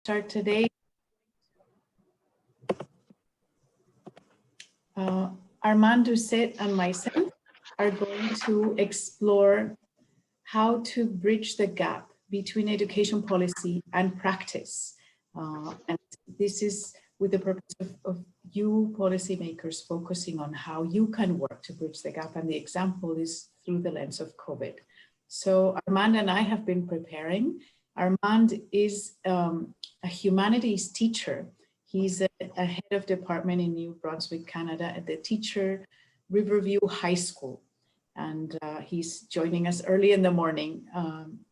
start today. Armand Doucet and myself are going to explore how to bridge the gap between education policy and practice. And this is with the purpose of you policymakers focusing on how you can work to bridge the gap. And the example is through the lens of COVID. So Armand and I have been preparing. Armand is a humanities teacher. He's a head of department in New Brunswick, Canada at the teacher Riverview High School. And he's joining us early in the morning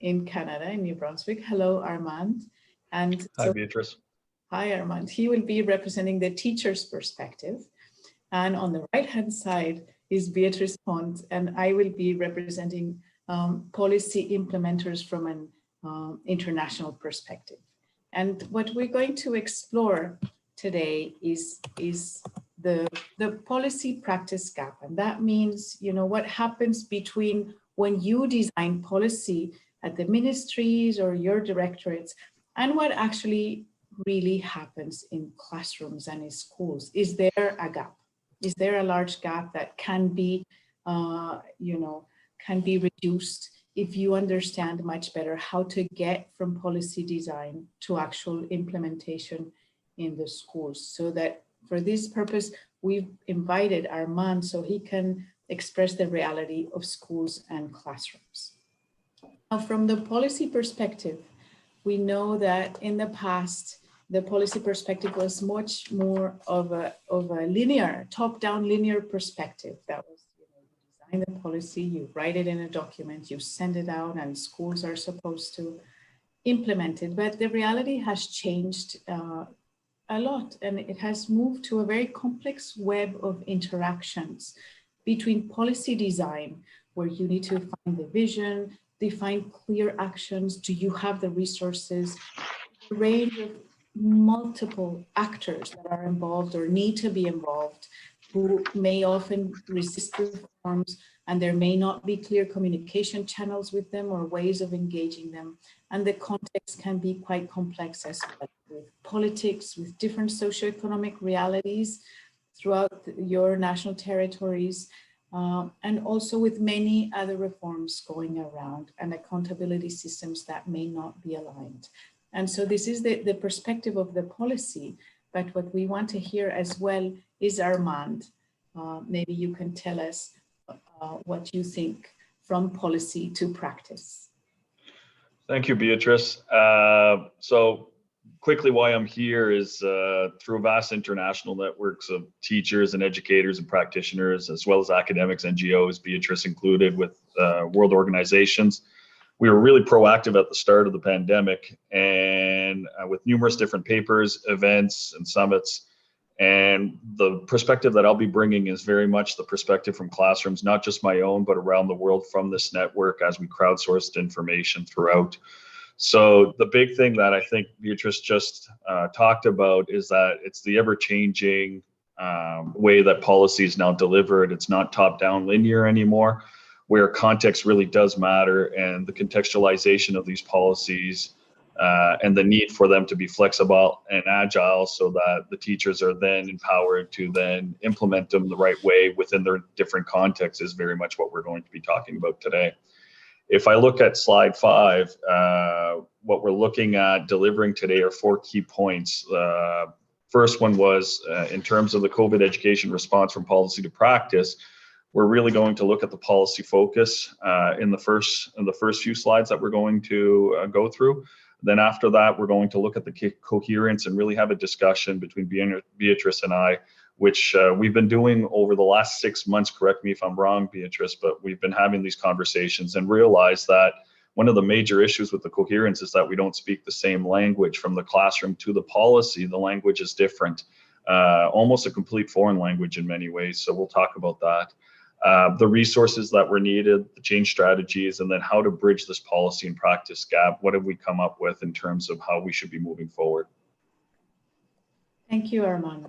in Canada, in New Brunswick. Hello, Armand. And hi, Beatrice. Hi, Armand. He will be representing the teacher's perspective. And on the right-hand side is Beatriz Pont, and I will be representing policy implementers from an international perspective. And what we're going to explore today is the policy practice gap. And that means, you know, what happens between when you design policy at the ministries or your directorates and what actually really happens in classrooms and in schools. Is there a gap? Is there a large gap that can be, can be reduced if you understand much better how to get from policy design to actual implementation in the schools? So that for this purpose, we've invited Armand so he can express the reality of schools and classrooms. Now, from the policy perspective, we know that in the past, the policy perspective was much more of a linear, top-down linear perspective. That was, you design the policy, you write it in a document, you send it out, and schools are supposed to implement it. But the reality has changed a lot, and it has moved to a very complex web of interactions between policy design, where you need to find the vision, define clear actions. Do you have the resources? A range of multiple actors that are involved or need to be involved, who may often resist reforms, and there may not be clear communication channels with them or ways of engaging them. And the context can be quite complex as well, with politics, with different socioeconomic realities throughout your national territories, and also with many other reforms going around and accountability systems that may not be aligned. And so this is the perspective of the policy, but what we want to hear as well is Armand. Maybe you can tell us what you think from policy to practice. Thank you, Beatrice. So quickly, why I'm here is through vast international networks of teachers and educators and practitioners, as well as academics, NGOs, Beatrice included, with world organizations. We were really proactive at the start of the pandemic, and with numerous different papers, events, and summits. And the perspective that I'll be bringing is very much the perspective from classrooms, not just my own, but around the world from this network as we crowdsourced information throughout. So the big thing that I think Beatrice just talked about is that it's the ever-changing way that policy is now delivered. It's not top-down linear anymore, where context really does matter, and the contextualization of these policies and the need for them to be flexible and agile so that the teachers are then empowered to then implement them the right way within their different contexts is very much what we're going to be talking about today. If I look at slide 5, what we're looking at delivering today are 4 key points. First one was in terms of the COVID education response from policy to practice. We're really going to look at the policy focus in the first few slides that we're going to go through. Then after that, we're going to look at the coherence and really have a discussion between Beatrice and I, which we've been doing over the last 6 months. Correct me if I'm wrong, Beatrice, but we've been having these conversations and realize that one of the major issues with the coherence is that we don't speak the same language from the classroom to the policy. The language is different, almost a complete foreign language in many ways. So we'll talk about that. The resources that were needed, the change strategies, and then how to bridge this policy and practice gap. What have we come up with in terms of how we should be moving forward? Thank you, Armand.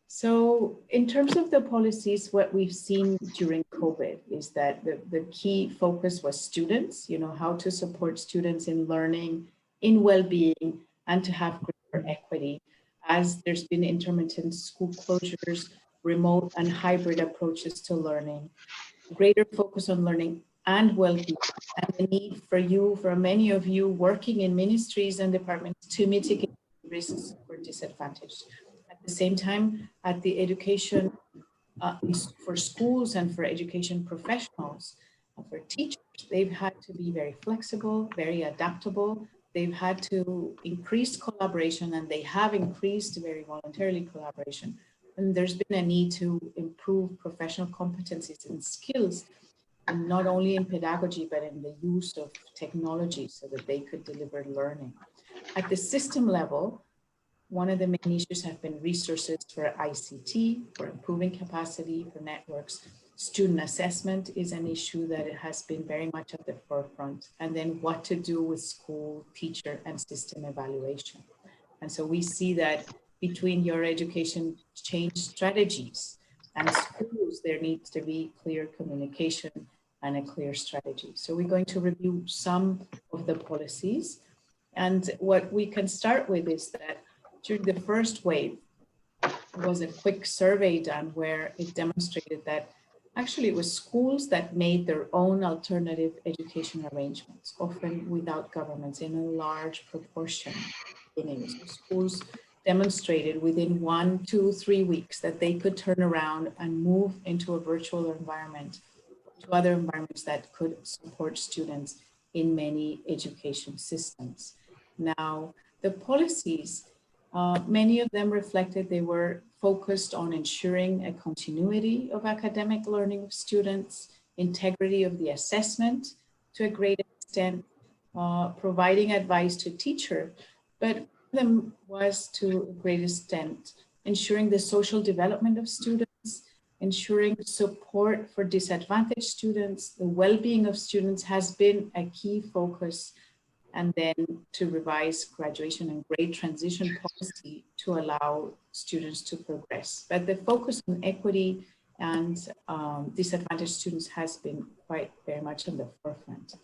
So in terms of the policies, what we've seen during COVID is that the key focus was students, how to support students in learning, in well-being, and to have great for equity, as there's been intermittent school closures, remote and hybrid approaches to learning, greater focus on learning and well-being, and the need for many of you working in ministries and departments to mitigate risks for disadvantaged. At the same time, at the education for schools and for education professionals, for teachers, they've had to be very flexible, very adaptable. They've had to increase collaboration, and they have increased very voluntarily collaboration. And there's been a need to improve professional competencies and skills, and not only in pedagogy, but in the use of technology so that they could deliver learning. At the system level, one of the main issues have been resources for ICT, for improving capacity, for networks. Student assessment is an issue that it has been very much at the forefront. And then what to do with school, teacher, and system evaluation. And so we see that between your education change strategies and schools, there needs to be clear communication and a clear strategy. So we're going to review some of the policies. And what we can start with is that during the first wave, there was a quick survey done where it demonstrated that actually it was schools that made their own alternative education arrangements, often without governments in a large proportion. So schools demonstrated within 1, 2, 3 weeks that they could turn around and move into a virtual environment to other environments that could support students in many education systems. Now, the policies, many of them reflected they were focused on ensuring a continuity of academic learning of students, integrity of the assessment to a great extent, providing advice to teachers, but one of them was to a great extent ensuring the social development of students, ensuring support for disadvantaged students. The well-being of students has been a key focus, and then to revise graduation and grade transition policy to allow students to progress. But the focus on equity and disadvantaged students has been quite very much on the forefront.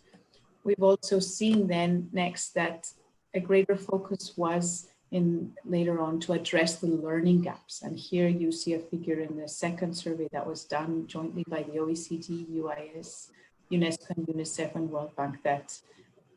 We've also seen then next that a greater focus was in later on to address the learning gaps. And here you see a figure in the second survey that was done jointly by the OECD, UIS, UNESCO, and UNICEF and World Bank, that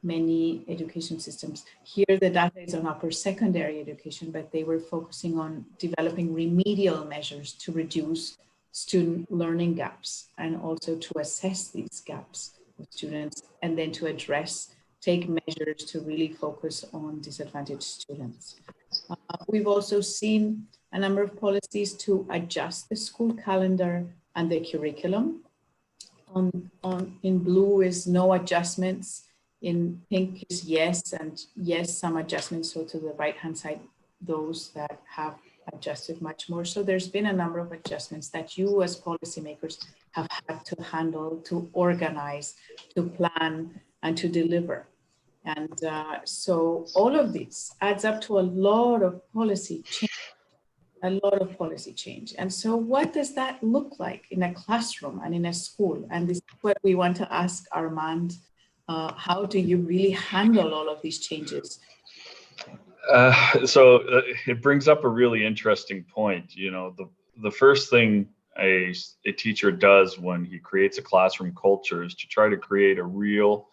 many education systems. Here the data is on upper secondary education, but they were focusing on developing remedial measures to reduce student learning gaps and also to assess these gaps with students, and then to take measures to really focus on disadvantaged students. We've also seen a number of policies to adjust the school calendar and the curriculum. In blue is no adjustments. In pink is yes, and yes, some adjustments. So to the right-hand side, those that have adjusted much more. So there's been a number of adjustments that you as policymakers have had to handle, to organize, to plan, and to deliver. And so all of this adds up to a lot of policy change, And so what does that look like in a classroom and in a school? And this is what we want to ask Armand. How do you really handle all of these changes? So it brings up a really interesting point. You know, the first thing a teacher does when he creates a classroom culture is to try to create a real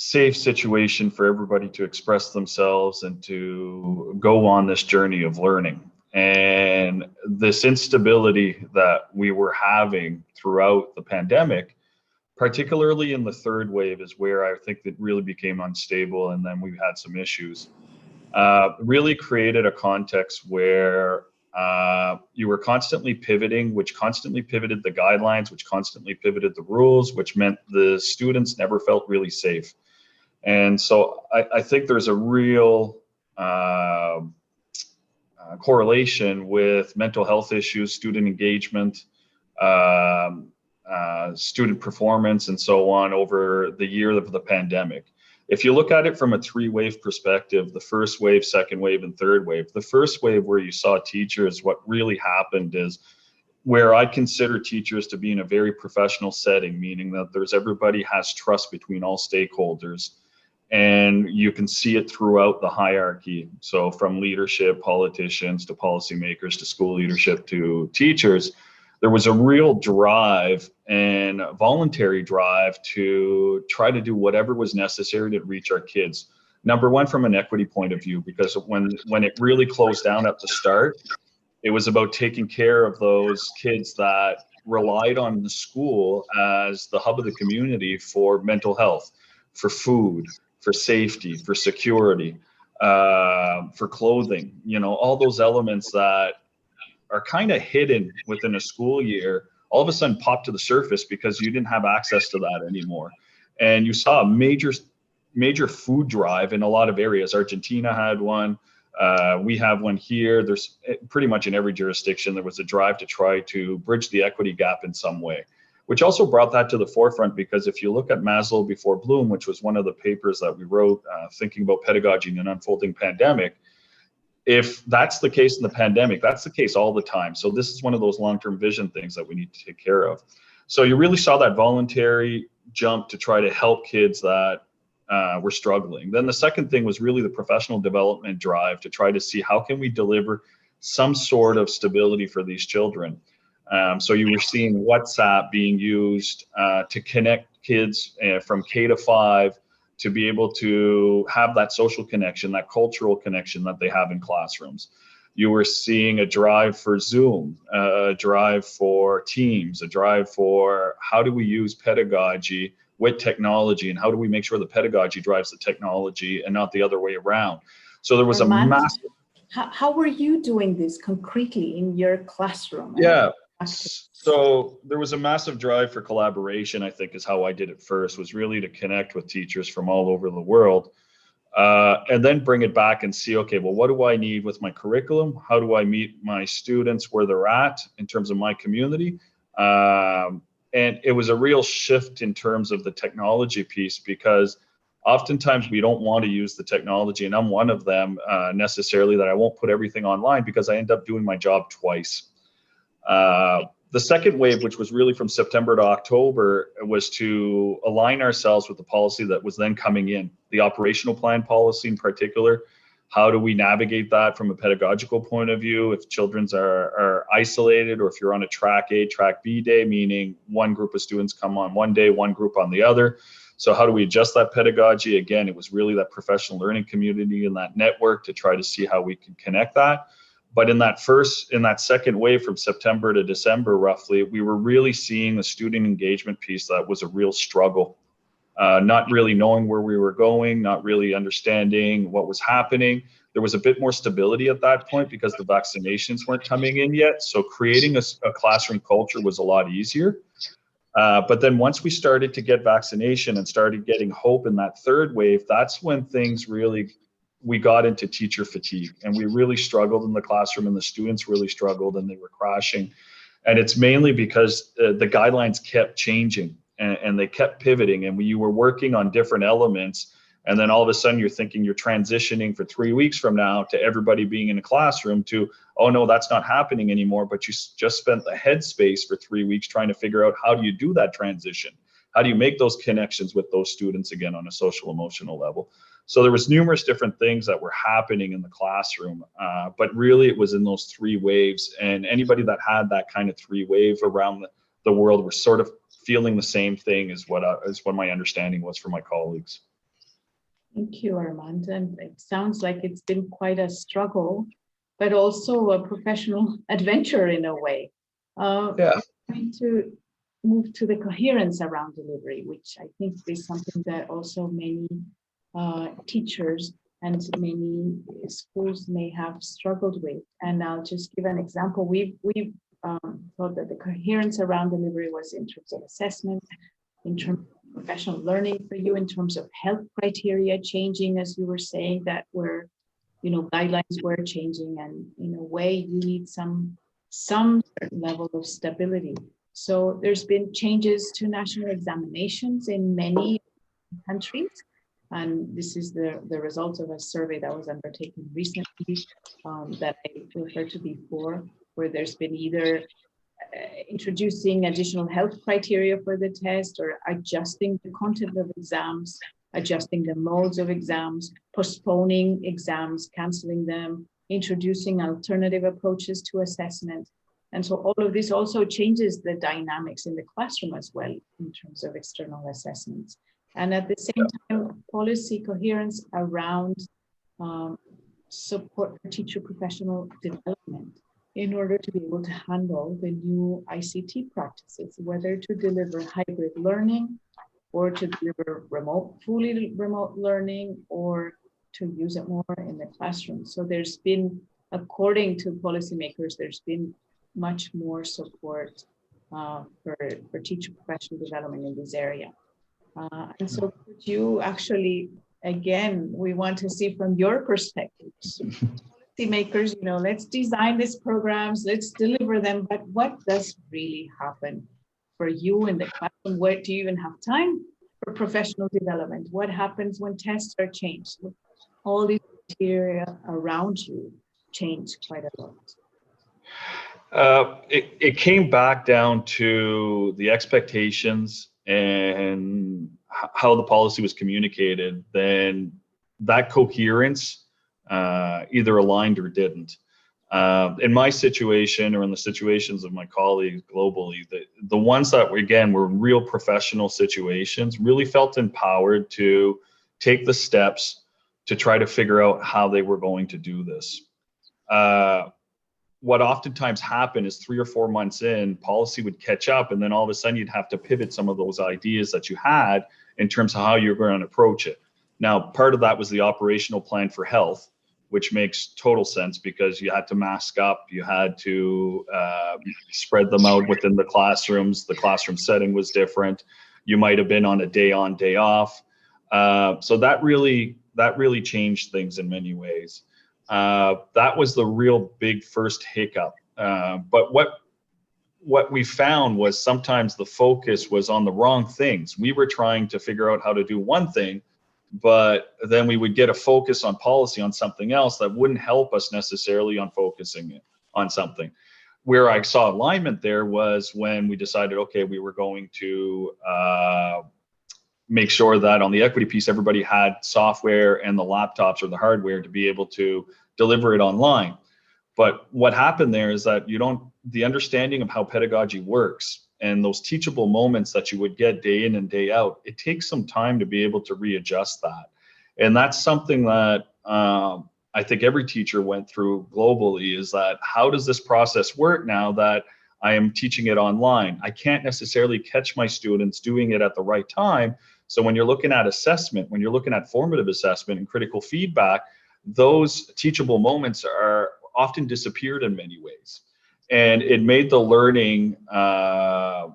safe situation for everybody to express themselves and to go on this journey of learning. And this instability that we were having throughout the pandemic, particularly in the third wave, is where I think it really became unstable, and then we've had some issues. Really created a context where you were constantly pivoting, which constantly pivoted the guidelines, which constantly pivoted the rules, which meant the students never felt really safe. And so I think there's a real correlation with mental health issues, student engagement, student performance, and so on over the year of the pandemic. If you look at it from a three-wave perspective, the first wave, second wave, and third wave, the first wave where you saw teachers, what really happened is where I consider teachers to be in a very professional setting, meaning that everybody has trust between all stakeholders. And you can see it throughout the hierarchy. So from leadership, politicians, to policymakers, to school leadership, to teachers, there was a real drive and a voluntary drive to try to do whatever was necessary to reach our kids. Number one, from an equity point of view, because when it really closed down at the start, it was about taking care of those kids that relied on the school as the hub of the community for mental health, for food, for safety, for security, for clothing, all those elements that are kind of hidden within a school year, all of a sudden pop to the surface because you didn't have access to that anymore. And you saw a major food drive in a lot of areas. Argentina had one. We have one here. There's pretty much in every jurisdiction, there was a drive to try to bridge the equity gap in some way, which also brought that to the forefront, because if you look at Maslow before Bloom, which was one of the papers that we wrote thinking about pedagogy in an unfolding pandemic, if that's the case in the pandemic, that's the case all the time. So this is one of those long-term vision things that we need to take care of. So you really saw that voluntary jump to try to help kids that were struggling. Then the second thing was really the professional development drive to try to see how can we deliver some sort of stability for these children. So you were seeing WhatsApp being used to connect kids from K to 5 to be able to have that social connection, that cultural connection that they have in classrooms. You were seeing a drive for Zoom, a drive for Teams, a drive for how do we use pedagogy with technology, and how do we make sure the pedagogy drives the technology and not the other way around. So there was Armand, a massive... How were you doing this concretely in your classroom? Yeah. So there was a massive drive for collaboration, I think is how I did it first, was really to connect with teachers from all over the world, and then bring it back and see, okay, well, what do I need with my curriculum? How do I meet my students where they're at in terms of my community? And it was a real shift in terms of the technology piece, because oftentimes we don't want to use the technology, and I'm one of them necessarily, that I won't put everything online because I end up doing my job twice. The second wave, which was really from September to October, was to align ourselves with the policy that was then coming in, the operational plan policy in particular. How do we navigate that from a pedagogical point of view if children are isolated, or if you're on a track A, track B day, meaning one group of students come on one day, one group on the other. So how do we adjust that pedagogy? Again, it was really that professional learning community and that network to try to see how we can connect that. But in that second wave from September to December, roughly, we were really seeing the student engagement piece that was a real struggle. Not really knowing where we were going, not really understanding what was happening. There was a bit more stability at that point because the vaccinations weren't coming in yet. So creating a classroom culture was a lot easier. But then once we started to get vaccination and started getting hope in that third wave, that's when things really, we got into teacher fatigue, and we really struggled in the classroom, and the students really struggled, and they were crashing. And it's mainly because the guidelines kept changing. And they kept pivoting, and you were working on different elements, and then all of a sudden you're thinking you're transitioning for 3 weeks from now to everybody being in a classroom to, oh no, that's not happening anymore, but you just spent the headspace for 3 weeks trying to figure out how do you do that transition? How do you make those connections with those students again on a social emotional level? So there was numerous different things that were happening in the classroom, but really it was in those 3 waves, and anybody that had that kind of 3 wave around the world were sort of feeling the same thing as what my understanding was from my colleagues. Thank you, Armand. And it sounds like it's been quite a struggle, but also a professional adventure in a way. Yeah. I'm going to move to the coherence around delivery, which I think is something that also many teachers and many schools may have struggled with. And I'll just give an example. We've thought that the coherence around delivery was in terms of assessment, in terms of professional learning for you, in terms of health criteria changing, as you were saying, that were, guidelines were changing, and in a way you need some certain level of stability. So there's been changes to national examinations in many countries, and this is the result of a survey that was undertaken recently that I referred to before, where there's been either introducing additional health criteria for the test or adjusting the content of exams adjusting the modes of exams, postponing exams, canceling them, introducing alternative approaches to assessment. And so all of this also changes the dynamics in the classroom as well in terms of external assessments. And at the same time, policy coherence around support for teacher professional development in order to be able to handle the new ICT practices, whether to deliver hybrid learning or to deliver fully remote learning, or to use it more in the classroom. So there's been, according to policymakers, there's been much more support for teacher professional development in this area. And so could you actually, again, we want to see from your perspectives, policymakers, let's design these programs, let's deliver them, but what does really happen for you in the classroom? Where do you even have time for professional development? What happens when tests are changed? All these criteria around you change quite a lot. It came back down to the expectations and how the policy was communicated. Then that coherence either aligned or didn't. In my situation, or in the situations of my colleagues globally, the ones that were real professional situations really felt empowered to take the steps to try to figure out how they were going to do this. What oftentimes happened is 3 or 4 months in, policy would catch up, and then all of a sudden you'd have to pivot some of those ideas that you had in terms of how you're going to approach it. Now, part of that was the operational plan for health, which makes total sense because you had to mask up, you had to spread them out within the classrooms. The classroom setting was different. You might have been on a day on, day off. So that really changed things in many ways. That was the real big first hiccup. But what we found was sometimes the focus was on the wrong things. We were trying to figure out how to do one thing, but then we would get a focus on policy on something else that wouldn't help us necessarily on focusing it on something. Where I saw alignment there was when we decided, okay, we were going to make sure that on the equity piece, everybody had software and the laptops or the hardware to be able to deliver it online. But what happened there is that the understanding of how pedagogy works and those teachable moments that you would get day in and day out, it takes some time to be able to readjust that. And that's something that I think every teacher went through globally, is that how does this process work now that I am teaching it online? I can't necessarily catch my students doing it at the right time. So when you're looking at assessment, when you're looking at formative assessment and critical feedback, those teachable moments are often disappeared in many ways. And it made the learning of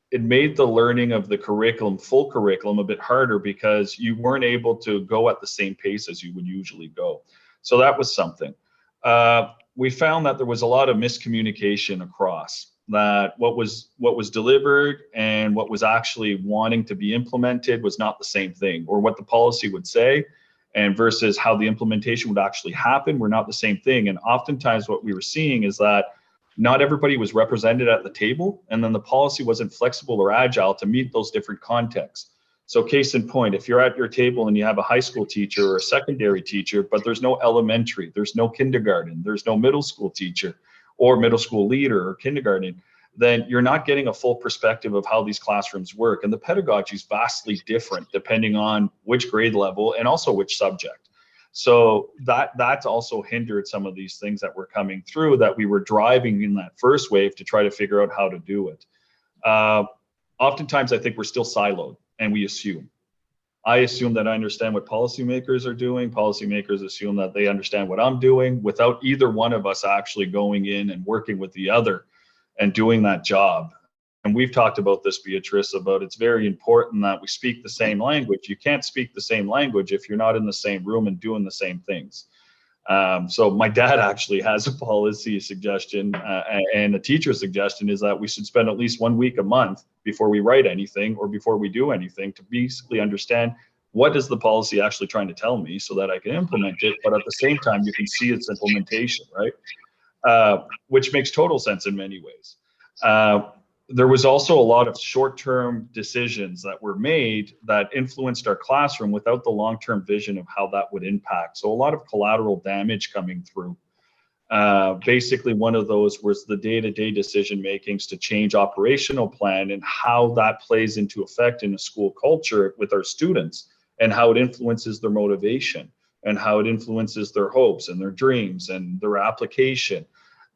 the curriculum, full curriculum, a bit harder because you weren't able to go at the same pace as you would usually go. So that was something. We found that there was a lot of miscommunication across that what was delivered and what was actually wanting to be implemented was not the same thing, or what the policy would say and versus how the implementation would actually happen were not the same thing. And oftentimes what we were seeing is that not everybody was represented at the table, and then the policy wasn't flexible or agile to meet those different contexts. So case in point, if you're at your table and you have a high school teacher or a secondary teacher, but there's no elementary, there's no kindergarten, there's no middle school teacher or middle school leader or kindergarten, then you're not getting a full perspective of how these classrooms work. And the pedagogy is vastly different depending on which grade level and also which subject. So that's also hindered some of these things that were coming through that we were driving in that first wave to try to figure out how to do it. Oftentimes, I think we're still siloed and we assume. I assume that I understand what policymakers are doing. Policymakers assume that they understand what I'm doing without either one of us actually going in and working with the other and doing that job. And we've talked about this, Beatriz, about it's very important that we speak the same language. You can't speak the same language if you're not in the same room and doing the same things. So my dad actually has a policy suggestion and a teacher suggestion is that we should spend at least 1 week a month before we write anything or before we do anything to basically understand what is the policy actually trying to tell me so that I can implement it. But at the same time, you can see its implementation, right? Which makes total sense in many ways. there was also a lot of short-term decisions that were made that influenced our classroom without the long-term vision of how that would impact. So a lot of collateral damage coming through. Basically, one of those was the day-to-day decision makings to change operational plan and how that plays into effect in a school culture with our students, and how it influences their motivation, and how it influences their hopes and their dreams and their application.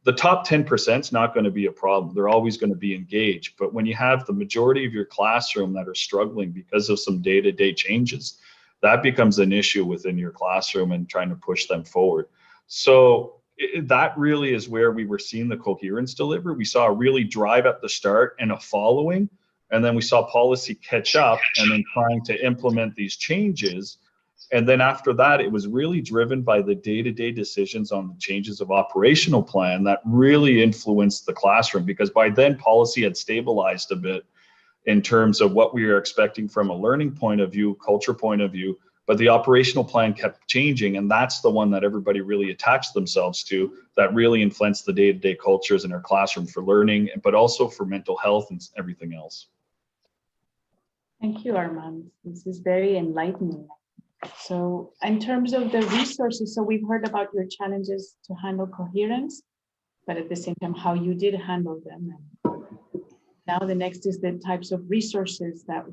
The top 10% is not going to be a problem. They're always going to be engaged. But when you have the majority of your classroom that are struggling because of some day-to-day changes, that becomes an issue within your classroom and trying to push them forward. So that really is where we were seeing the coherence deliver. We saw a really drive at the start and a following, and then we saw policy catch up and then trying to implement these changes. And then after that, it was really driven by the day-to-day decisions on the changes of operational plan that really influenced the classroom, because by then policy had stabilized a bit in terms of what we were expecting from a learning point of view, culture point of view, but the operational plan kept changing, and that's the one that everybody really attached themselves to, that really influenced the day-to-day cultures in our classroom for learning, but also for mental health and everything else. Thank you, Armand. This is very enlightening. So in terms of the resources, so we've heard about your challenges to handle coherence, but at the same time, how you did handle them. And now the next is the types of resources that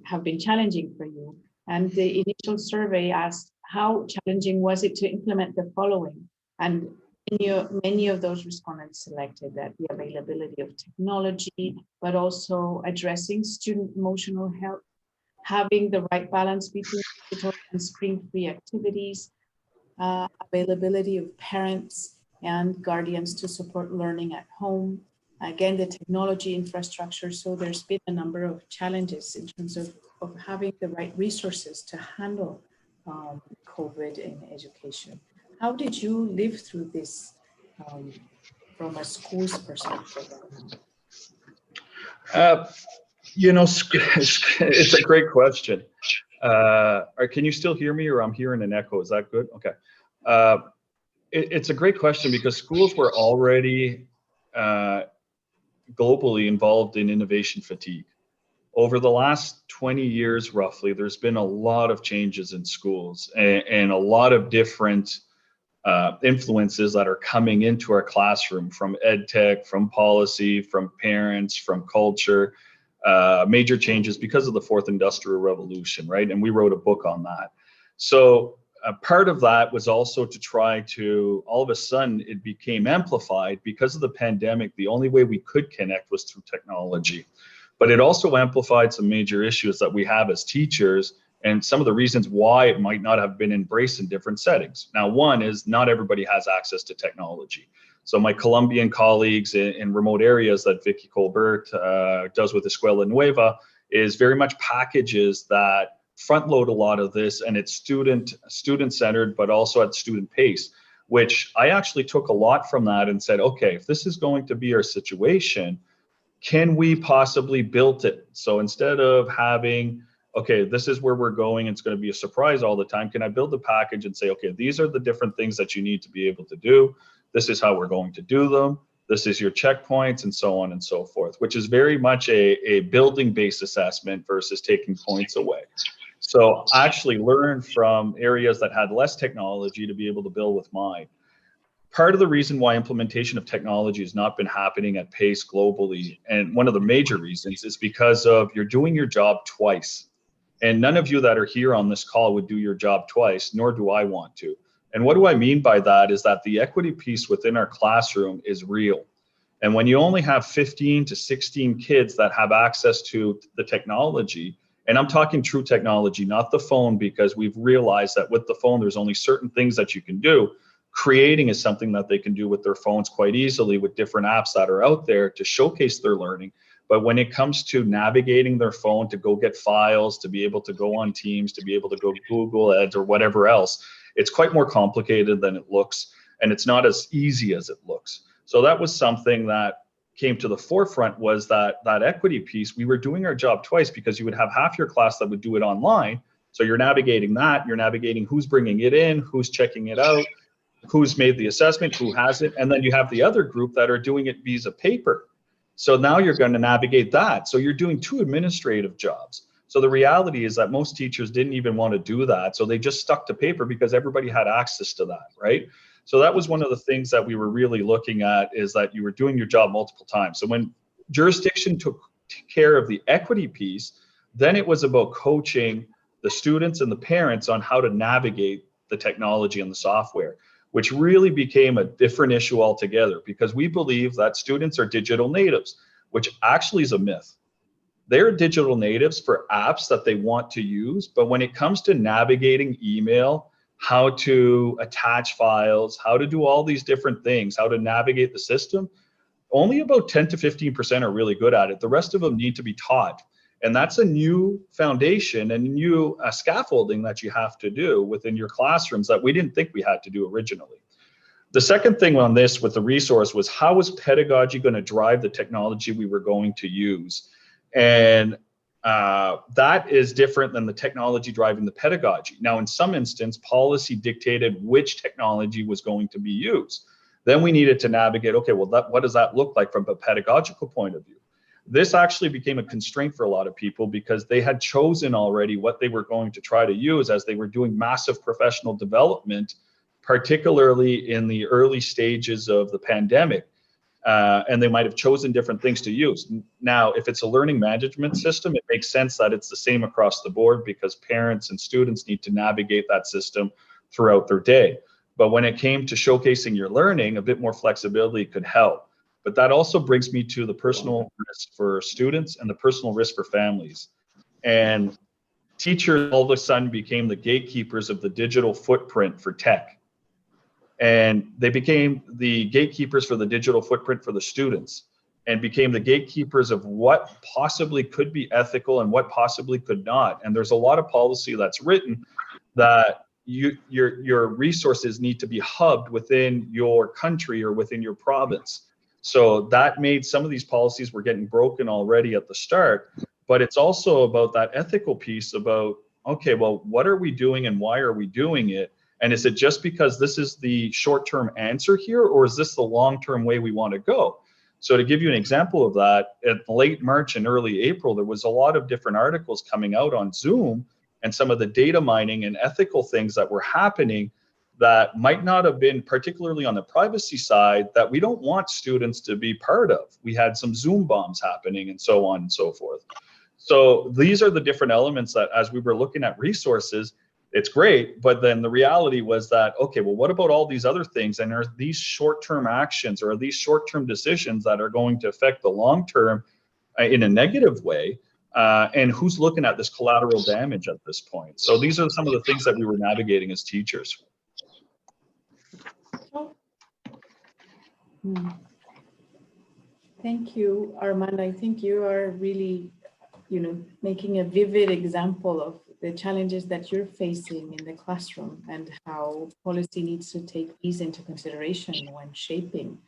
have been challenging for you. And the initial survey asked, how challenging was it to implement the following? And many of those respondents selected that the availability of technology, but also addressing student emotional health, having the right balance between digital and screen-free activities, availability of parents and guardians to support learning at home, again, the technology infrastructure. So there's been a number of challenges in terms of having the right resources to handle COVID in education. How did you live through this from a school's perspective? It's a great question. Can you still hear me, or I'm hearing an echo? Is that good? Okay. It's a great question because schools were already globally involved in innovation fatigue. Over the last 20 years, roughly, there's been a lot of changes in schools and a lot of different influences that are coming into our classroom, from ed tech, from policy, from parents, from culture, major changes because of the fourth industrial revolution, right? And we wrote a book on that. So part of that was also to try to, all of a sudden it became amplified because of the pandemic. The only way we could connect was through technology. But it also amplified some major issues that we have as teachers and some of the reasons why it might not have been embraced in different settings. Now, one is not everybody has access to technology. So my Colombian colleagues in remote areas that Vicky Colbert does with Escuela Nueva is very much packages that front load a lot of this, and it's student-centered, but also at student pace, which I actually took a lot from that and said, okay, if this is going to be our situation, can we possibly build it? So instead of having, okay, this is where we're going, it's going to be a surprise all the time, can I build a package and say, okay, these are the different things that you need to be able to do. This is how we're going to do them. This is your checkpoints, and so on and so forth, which is very much a building-based assessment versus taking points away. So I actually learned from areas that had less technology to be able to build with mine. Part of the reason why implementation of technology has not been happening at pace globally, and one of the major reasons, is because of you're doing your job twice. And none of you that are here on this call would do your job twice, nor do I want to. And what do I mean by that is that the equity piece within our classroom is real. And when you only have 15 to 16 kids that have access to the technology, and I'm talking true technology, not the phone, because we've realized that with the phone, there's only certain things that you can do. Creating is something that they can do with their phones quite easily with different apps that are out there to showcase their learning. But when it comes to navigating their phone to go get files, to be able to go on Teams, to be able to go Google Ads or whatever else, it's quite more complicated than it looks, and it's not as easy as it looks. So that was something that came to the forefront, was that equity piece. We were doing our job twice because you would have half your class that would do it online. So you're navigating that, you're navigating who's bringing it in, who's checking it out, who's made the assessment, who hasn't, and then you have the other group that are doing it via paper. So now you're going to navigate that. So you're doing 2 administrative jobs. So the reality is that most teachers didn't even want to do that. So they just stuck to paper because everybody had access to that, right? So that was one of the things that we were really looking at, is that you were doing your job multiple times. So when jurisdiction took care of the equity piece, then it was about coaching the students and the parents on how to navigate the technology and the software, which really became a different issue altogether, because we believe that students are digital natives, which actually is a myth. They're digital natives for apps that they want to use, but when it comes to navigating email, how to attach files, how to do all these different things, how to navigate the system, only about 10 to 15% are really good at it. The rest of them need to be taught. And that's a new foundation and new scaffolding that you have to do within your classrooms that we didn't think we had to do originally. The second thing on this with the resource was, how was pedagogy going to drive the technology we were going to use? And that is different than the technology driving the pedagogy. Now, in some instance, policy dictated which technology was going to be used. Then we needed to navigate, okay, well, what does that look like from a pedagogical point of view? This actually became a constraint for a lot of people because they had chosen already what they were going to try to use as they were doing massive professional development, particularly in the early stages of the pandemic. And they might have chosen different things to use. Now, if it's a learning management system, it makes sense that it's the same across the board, because parents and students need to navigate that system throughout their day. But when it came to showcasing your learning, a bit more flexibility could help. But that also brings me to the personal risk for students and the personal risk for families. And teachers all of a sudden became the gatekeepers of the digital footprint for tech. And they became the gatekeepers for the digital footprint for the students, and became the gatekeepers of what possibly could be ethical and what possibly could not. And there's a lot of policy that's written that your resources need to be hubbed within your country or within your province. So that made some of these policies were getting broken already at the start. But it's also about that ethical piece about, okay, well, what are we doing and why are we doing it? And is it just because this is the short-term answer here, or is this the long-term way we want to go? So to give you an example of that, in late March and early April, there was a lot of different articles coming out on Zoom and some of the data mining and ethical things that were happening that might not have been particularly on the privacy side, that we don't want students to be part of. We had some Zoom bombs happening and so on and so forth. So these are the different elements that, as we were looking at resources, it's great, but then the reality was that, okay, well, what about all these other things? And are these short-term actions, or are these short-term decisions that are going to affect the long-term in a negative way? And who's looking at this collateral damage at this point? So these are some of the things that we were navigating as teachers. Thank you, Armand. I think you are really, making a vivid example of the challenges that you're facing in the classroom and how policy needs to take these into consideration when shaping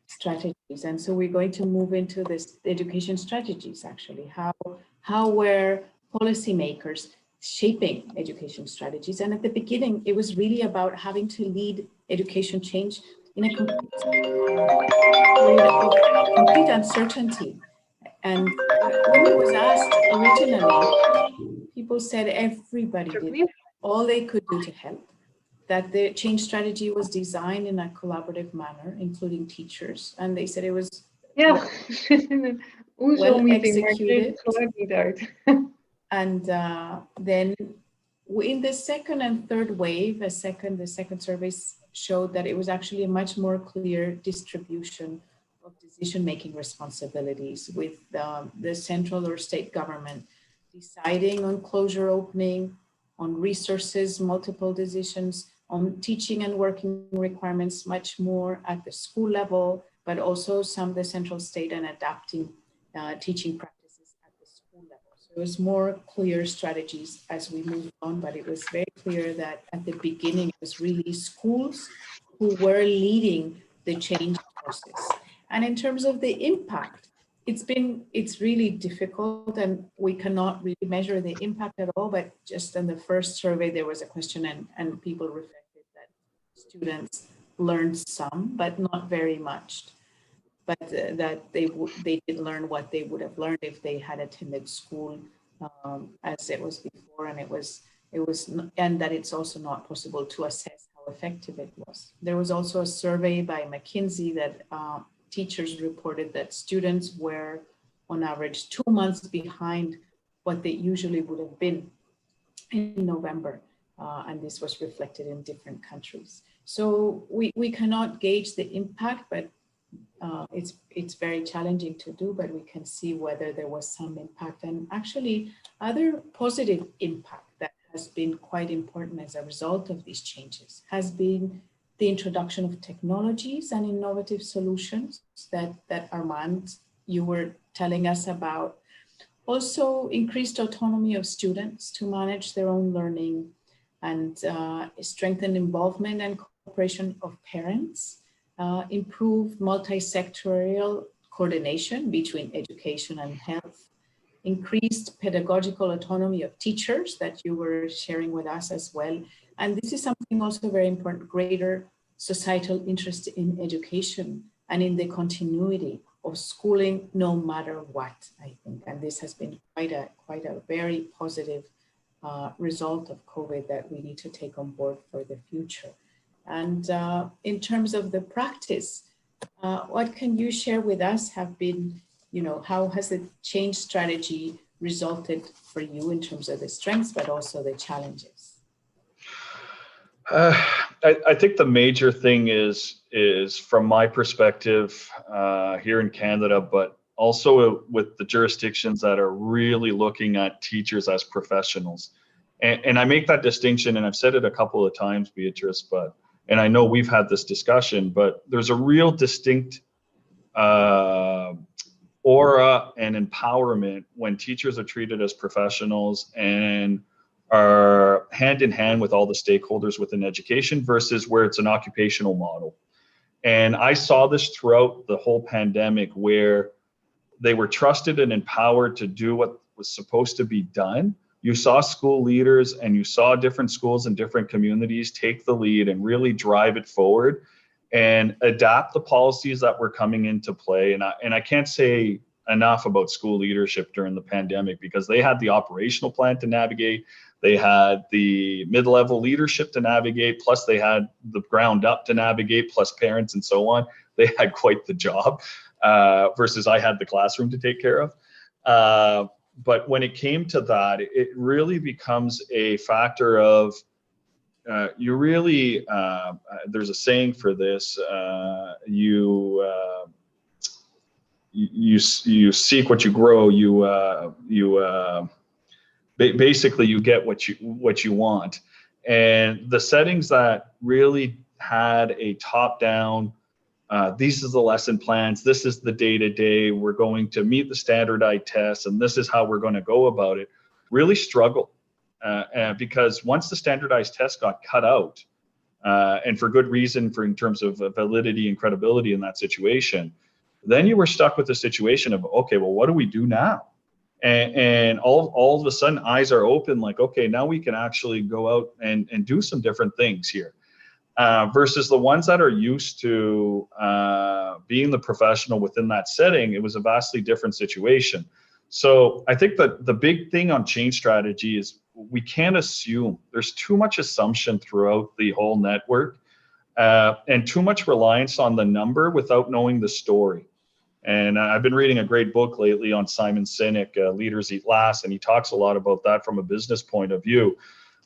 strategies. And so we're going to move into this education strategies, actually. How were policymakers shaping education strategies? And at the beginning, it was really about having to lead education change in a complete uncertainty. And when it was asked originally, people said everybody did all they could do to help, that the change strategy was designed in a collaborative manner, including teachers. And they said it was well executed. And then in the second and third wave, the second surveys showed that it was actually a much more clear distribution of decision-making responsibilities, with the central or state government deciding on closure opening, on resources, multiple decisions, on teaching and working requirements much more at the school level, but also some of the central state and adapting teaching practices at the school level. So it was more clear strategies as we moved on, but it was very clear that at the beginning, it was really schools who were leading the change process. And in terms of the impact, it's really difficult, and we cannot really measure the impact at all, but just in the first survey, there was a question and people reflected that students learned some, but not very much. but that they did learn what they would have learned if they had attended school as it was before, and that it's also not possible to assess how effective it was. There was also a survey by McKinsey that teachers reported that students were on average 2 months behind what they usually would have been in November. And this was reflected in different countries. So we cannot gauge the impact, but it's very challenging to do, but we can see whether there was some impact. And actually other positive impact that has been quite important as a result of these changes has been the introduction of technologies and innovative solutions that Armand, you were telling us about. Also increased autonomy of students to manage their own learning, and strengthened involvement and cooperation of parents, improved multi-sectorial coordination between education and health, increased pedagogical autonomy of teachers that you were sharing with us as well. And this is something also very important, greater societal interest in education and in the continuity of schooling no matter what, I think. And this has been quite a very positive result of COVID that we need to take on board for the future. And in terms of the practice, what can you share with us have been, how has the change strategy resulted for you in terms of the strengths, but also the challenges? I think the major thing is from my perspective here in Canada, but also with the jurisdictions that are really looking at teachers as professionals. And I make that distinction, and I've said it a couple of times, Beatrice, and I know we've had this discussion, but there's a real distinct aura and empowerment when teachers are treated as professionals and are hand in hand with all the stakeholders within education versus where it's an occupational model. And I saw this throughout the whole pandemic, where they were trusted and empowered to do what was supposed to be done. You saw school leaders and you saw different schools and different communities take the lead and really drive it forward and adapt the policies that were coming into play. And I can't say enough about school leadership during the pandemic, because they had the operational plan to navigate, they had the mid-level leadership to navigate, plus they had the ground up to navigate, plus parents and so on. They had quite the job versus I had the classroom to take care of. But when it came to that, it really becomes a factor of you really, there's a saying for this, you seek what you grow, basically you get what you want. And the settings that really had a top-down, these are the lesson plans, this is the day-to-day, we're going to meet the standardized tests, and this is how we're going to go about it, really struggle. Because once the standardized tests got cut out, and for good reason, in terms of validity and credibility in that situation, then you were stuck with the situation of, okay, well, what do we do now? And all of a sudden eyes are open, like, okay, now we can actually go out and do some different things here. Versus the ones that are used to being the professional within that setting, it was a vastly different situation. So I think that the big thing on change strategy is we can't assume. There's too much assumption throughout the whole network, and too much reliance on the number without knowing the story. And I've been reading a great book lately on Simon Sinek, Leaders Eat Last, and he talks a lot about that from a business point of view.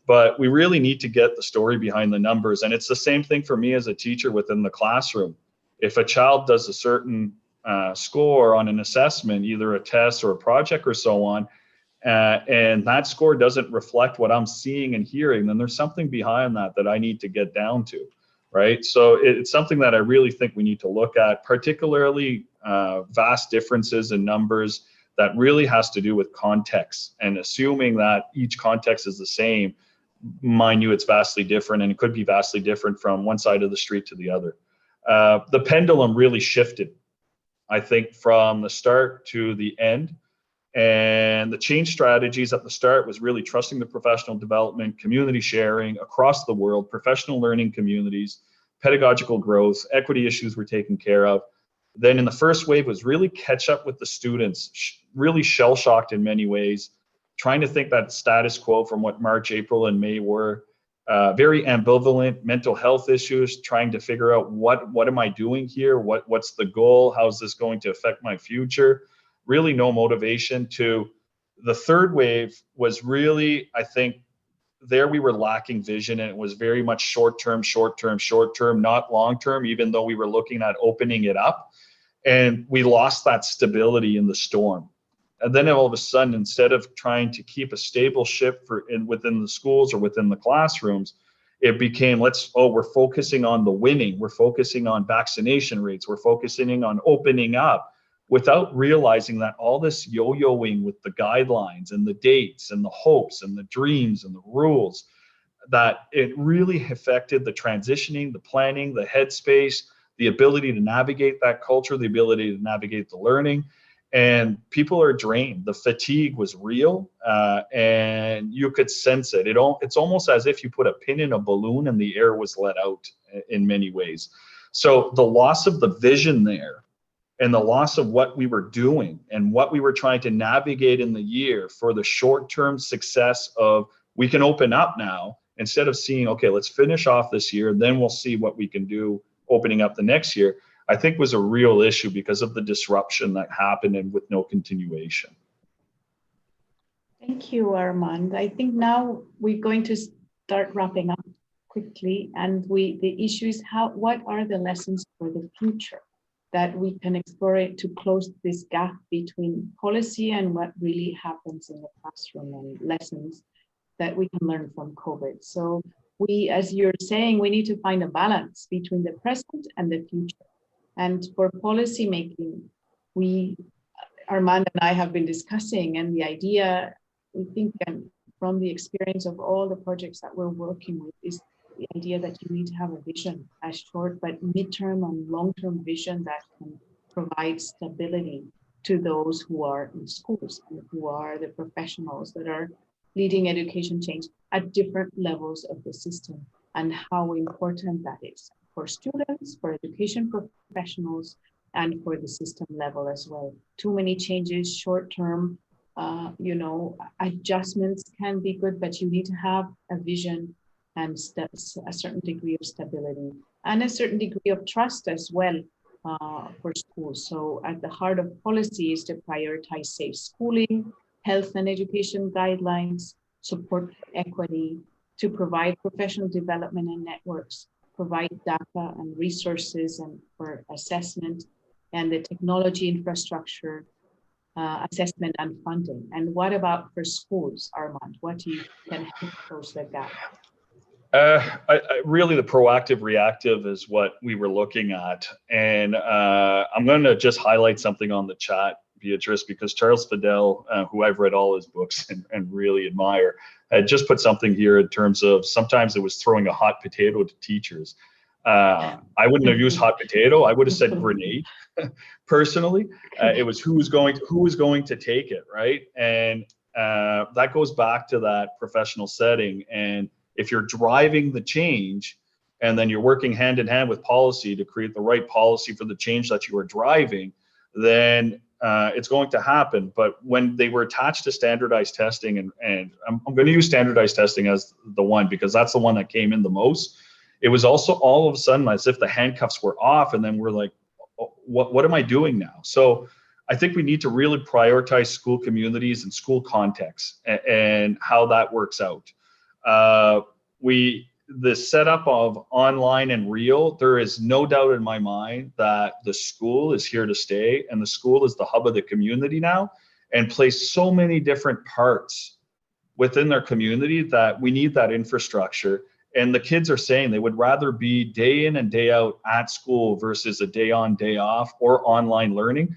But we really need to get the story behind the numbers. And it's the same thing for me as a teacher within the classroom. If a child does a certain score on an assessment, either a test or a project or so on, and that score doesn't reflect what I'm seeing and hearing, then there's something behind that I need to get down to, right? So it's something that I really think we need to look at, particularly vast differences in numbers that really has to do with context, and assuming that each context is the same. Mind you, it's vastly different, and it could be vastly different from one side of the street to the other. The pendulum really shifted, I think, from the start to the end. And the change strategies at the start was really trusting the professional development, community sharing across the world, professional learning communities, pedagogical growth, equity issues were taken care of. Then in the first wave was really catch up with the students, really shell-shocked in many ways, trying to think that status quo from what March, April, and May were. Very ambivalent, mental health issues, trying to figure out what am I doing here? What's the goal? How's this going to affect my future? Really no motivation. To the third wave was really, I think, there we were lacking vision, and it was very much short-term, not long-term, even though we were looking at opening it up. And we lost that stability in the storm. And then all of a sudden, instead of trying to keep a stable ship within the schools or within the classrooms, it became, we're focusing on the winning. We're focusing on vaccination rates. We're focusing on opening up, without realizing that all this yo-yoing with the guidelines and the dates and the hopes and the dreams and the rules, that it really affected the transitioning, the planning, the headspace, the ability to navigate that culture, the ability to navigate the learning. And people are drained. The fatigue was real, and you could sense it. It's almost as if you put a pin in a balloon and the air was let out in many ways. So the loss of the vision there, and the loss of what we were doing and what we were trying to navigate in the year for the short-term success of, we can open up now, instead of seeing, okay, let's finish off this year, then we'll see what we can do opening up the next year, I think was a real issue because of the disruption that happened and with no continuation. Thank you, Armand. I think now we're going to start wrapping up quickly, and the issue is what are the lessons for the future that we can explore it to close this gap between policy and what really happens in the classroom, and lessons that we can learn from COVID. So we, as you're saying, we need to find a balance between the present and the future. And for policy making, Armand and I have been discussing, and the idea, we think, and from the experience of all the projects that we're working with, is the idea that you need to have a vision, a short but midterm and long-term vision that can provide stability to those who are in schools and who are the professionals that are leading education change at different levels of the system, and how important that is for students, for education professionals, and for the system level as well. Too many changes, short-term, adjustments can be good, but you need to have a vision and a certain degree of stability and a certain degree of trust as well for schools. So at the heart of policy is to prioritize safe schooling, health and education guidelines, support equity, to provide professional development and networks, provide data and resources and for assessment, and the technology infrastructure, assessment and funding. And what about for schools, Armand? What do you can help close that gap? Really, the proactive reactive is what we were looking at. And I'm going to just highlight something on the chat, Beatrice, because Charles Fidel, who I've read all his books and really admire, had just put something here in terms of sometimes it was throwing a hot potato to teachers. I wouldn't have used hot potato. I would have said grenade. Personally, it was who was going to take it, right? And that goes back to that professional setting. And if you're driving the change, and then you're working hand in hand with policy to create the right policy for the change that you are driving, then it's going to happen. But when they were attached to standardized testing, and I'm going to use standardized testing as the one because that's the one that came in the most, it was also all of a sudden as if the handcuffs were off, and then we're like, oh, what am I doing now? So I think we need to really prioritize school communities and school contexts and how that works out. The setup of online and real, there is no doubt in my mind that the school is here to stay, and the school is the hub of the community now and plays so many different parts within their community that we need that infrastructure. And the kids are saying they would rather be day in and day out at school versus a day on, day off or online learning.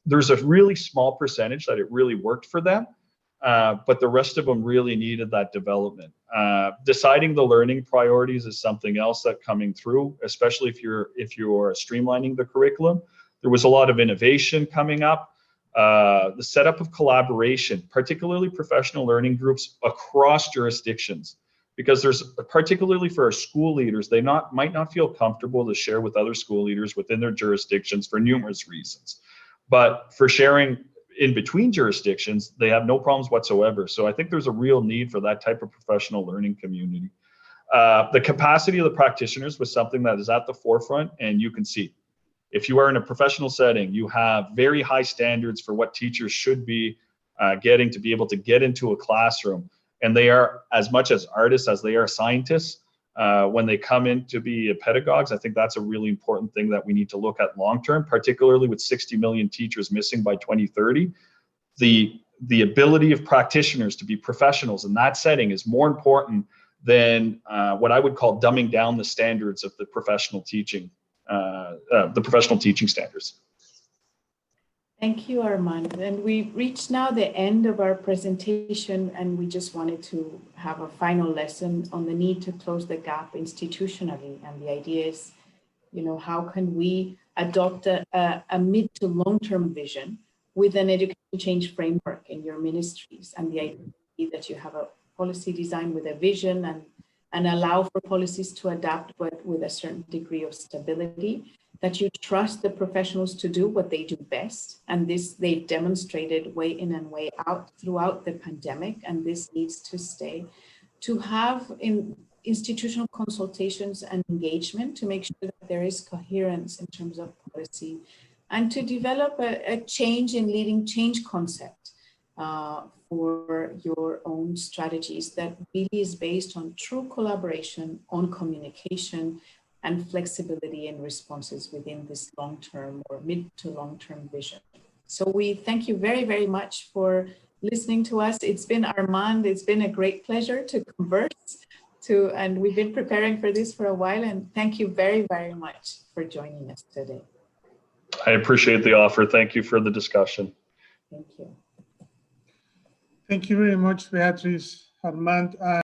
There's a really small percentage that it really worked for them. But the rest of them really needed that development. Deciding the learning priorities is something else that coming through, especially if you're streamlining the curriculum. There was a lot of innovation coming up. The setup of collaboration, particularly professional learning groups across jurisdictions. because there's, particularly for our school leaders, they might not feel comfortable to share with other school leaders within their jurisdictions for numerous reasons. But for sharing in between jurisdictions, they have no problems whatsoever. So I think there's a real need for that type of professional learning community. The capacity of the practitioners was something that is at the forefront, and you can see. If you are in a professional setting, you have very high standards for what teachers should be getting to be able to get into a classroom. And they are as much as artists as they are scientists. When they come in to be pedagogues, I think that's a really important thing that we need to look at long term, particularly with 60 million teachers missing by 2030. The ability of practitioners to be professionals in that setting is more important than what I would call dumbing down the standards of the professional teaching standards. Thank you, Armand. And we've reached now the end of our presentation, and we just wanted to have a final lesson on the need to close the gap institutionally. And the idea is, how can we adopt a mid to long-term vision with an education change framework in your ministries, and the idea that you have a policy design with a vision and allow for policies to adapt, but with a certain degree of stability, that you trust the professionals to do what they do best. And this they've demonstrated way in and way out throughout the pandemic, and this needs to stay. To have institutional consultations and engagement to make sure that there is coherence in terms of policy, and to develop a change in leading change concept for your own strategies that really is based on true collaboration, on communication, and flexibility in responses within this long-term or mid to long-term vision. So we thank you very, very much for listening to us. It's been Armand, it's been a great pleasure to converse and we've been preparing for this for a while, and thank you very, very much for joining us today. I appreciate the offer. Thank you for the discussion. Thank you. Thank you very much, Beatriz, Armand.